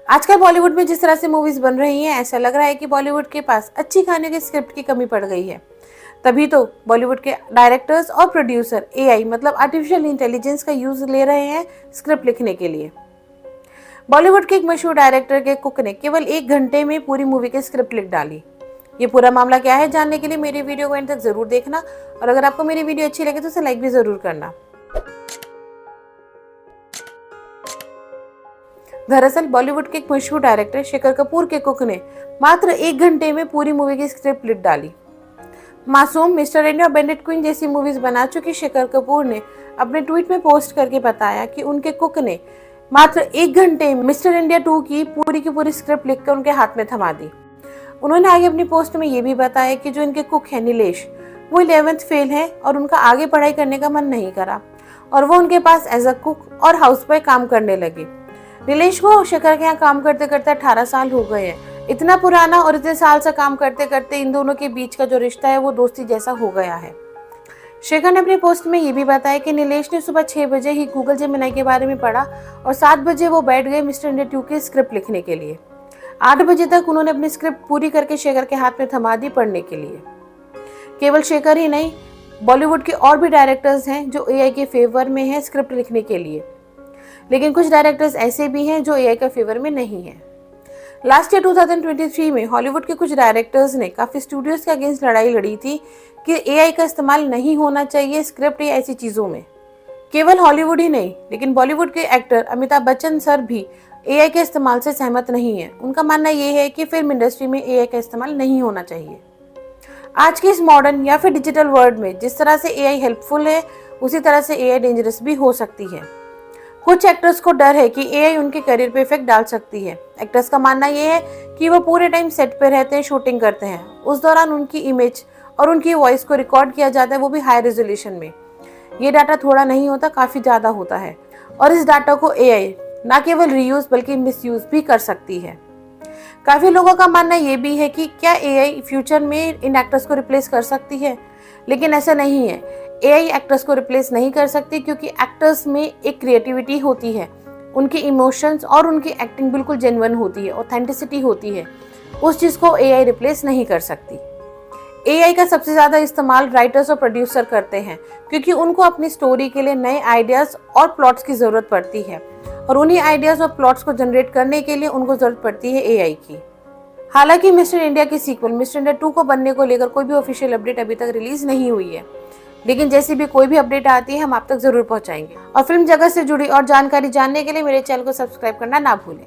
आजकल बॉलीवुड में जिस तरह से मूवीज बन रही हैं, ऐसा लग रहा है कि बॉलीवुड के पास अच्छी कहानी के स्क्रिप्ट की कमी पड़ गई है। तभी तो बॉलीवुड के डायरेक्टर्स और प्रोड्यूसर एआई मतलब आर्टिफिशियल इंटेलिजेंस का यूज ले रहे हैं स्क्रिप्ट लिखने के लिए। बॉलीवुड के एक मशहूर डायरेक्टर के कुक ने केवल 1 घंटे में पूरी मूवी की स्क्रिप्ट लिख डाली। ये पूरा मामला क्या है, जानने के लिए मेरी वीडियो को एंड तक जरूर देखना, और अगर आपको मेरी वीडियो अच्छी लगे तो उसे लाइक भी जरूर करना। दरअसल बॉलीवुड के एक मशहूर डायरेक्टर शेखर कपूर के कुक ने मात्र 1 घंटे में पूरी मूवी की स्क्रिप्ट लिख डाली। मासूम, मिस्टर इंडिया और बेनेट क्वीन जैसी मूवीज बना चुके शेखर कपूर ने अपने ट्वीट में पोस्ट करके बताया कि उनके कुक ने मात्र 1 घंटे में मिस्टर इंडिया 2 की पूरी स्क्रिप्ट लिखकर उनके हाथ में थमा दी। उन्होंने आगे अपनी पोस्ट में ये भी बताया कि जो इनके कुक हैं नीलेश, वो 11th फेल है और उनका आगे पढ़ाई करने का मन नहीं करा और वो उनके पास एज अ कुक और हाउस बॉय काम करने लगे। नीलेश को शेखर के यहाँ काम करते करते 18 साल हो गए हैं। इतना पुराना और इतने साल से काम करते करते इन दोनों के बीच का जो रिश्ता है वो दोस्ती जैसा हो गया है। शेखर ने अपनी पोस्ट में ये भी बताया कि नीलेश ने सुबह 6 बजे ही गूगल जेमिनी के बारे में पढ़ा और 7 बजे वो बैठ गए मिस्टर इंडिया 2 की स्क्रिप्ट लिखने के लिए। 8 बजे तक उन्होंने अपनी स्क्रिप्ट पूरी करके शेखर के हाथ में थमा दी पढ़ने के लिए। केवल शेखर ही नहीं, बॉलीवुड के और भी डायरेक्टर्स हैं जो एआई के फेवर में हैं स्क्रिप्ट लिखने के लिए, लेकिन कुछ डायरेक्टर्स ऐसे भी हैं जो एआई का फेवर में नहीं है। लास्ट ईयर 2023 में हॉलीवुड के कुछ डायरेक्टर्स ने काफी स्टूडियोज के अगेंस्ट लड़ाई लड़ी थी कि एआई का इस्तेमाल नहीं होना चाहिए स्क्रिप्ट या ऐसी चीजों में। केवल हॉलीवुड ही नहीं, लेकिन बॉलीवुड के एक्टर अमिताभ बच्चन सर भी एआई के इस्तेमाल से सहमत नहीं है। उनका मानना यह है कि फिल्म इंडस्ट्री में एआई का इस्तेमाल नहीं होना चाहिए। आज के इस मॉडर्न या फिर डिजिटल वर्ल्ड में जिस तरह से एआई हेल्पफुल है, उसी तरह से एआई डेंजरस भी हो सकती है। कुछ एक्टर्स को डर है कि एआई उनके करियर पे इफेक्ट डाल सकती है। एक्टर्स का मानना यह है कि वो पूरे टाइम सेट पे रहते हैं, शूटिंग करते हैं, उस दौरान उनकी इमेज और उनकी वॉइस को रिकॉर्ड किया जाता है, वो भी हाई रेजोल्यूशन में। ये डाटा थोड़ा नहीं होता, काफी ज्यादा होता है, और इस डाटा को एआई न केवल रीयूज बल्कि मिसयूज भी कर सकती है। काफी लोगों का मानना ये भी है कि क्या एआई फ्यूचर में इन एक्टर्स को रिप्लेस कर सकती है, लेकिन ऐसा नहीं है। एआई एक्टर्स को रिप्लेस नहीं कर सकती, क्योंकि एक्टर्स में एक क्रिएटिविटी होती है, उनके इमोशंस और उनकी एक्टिंग बिल्कुल जेन्युइन होती है, ऑथेंटिसिटी होती है। उस चीज को एआई रिप्लेस नहीं कर सकती। एआई का सबसे ज्यादा इस्तेमाल राइटर्स और प्रोड्यूसर करते हैं, क्योंकि उनको अपनी स्टोरी के लिए नए आइडियाज और प्लॉट्स की जरूरत पड़ती है, और उन्हीं आइडियाज और प्लॉट्स को जनरेट करने के लिए उनको जरूरत पड़ती है एआई की। हालांकि मिस्टर इंडिया की सीक्वल मिस्टर इंडिया 2 को बनने को लेकर कोई भी ऑफिशियल अपडेट अभी तक रिलीज नहीं हुई है, लेकिन जैसी भी कोई भी अपडेट आती है हम आप तक जरूर पहुंचाएंगे। और फिल्म जगत से जुड़ी और जानकारी जानने के लिए मेरे चैनल को सब्सक्राइब करना ना भूलें।